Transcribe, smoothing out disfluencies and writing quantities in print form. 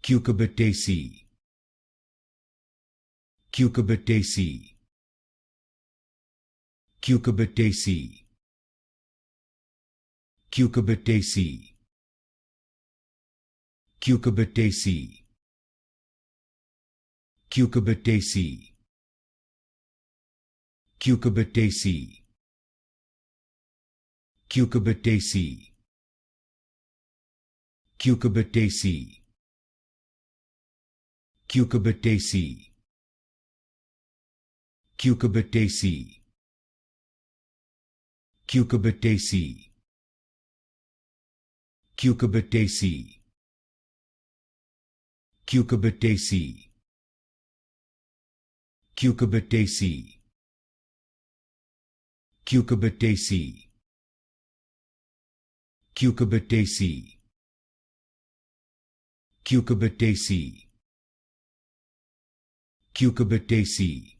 Cucurbitaceae, Cucurbitaceae, Cucurbitaceae, Cucurbitaceae, Cucurbitaceae, Cucurbitaceae, Cucurbitaceae, Cucurbitaceae, Cucurbitaceae, Cucurbitaceae, Cucurbitaceae, Cucurbitaceae, Cucurbitaceae, Cucurbitaceae, Cucurbitaceae, Cucurbitaceae, Cucurbitaceae, Cucurbitaceae, Cucurbitaceae,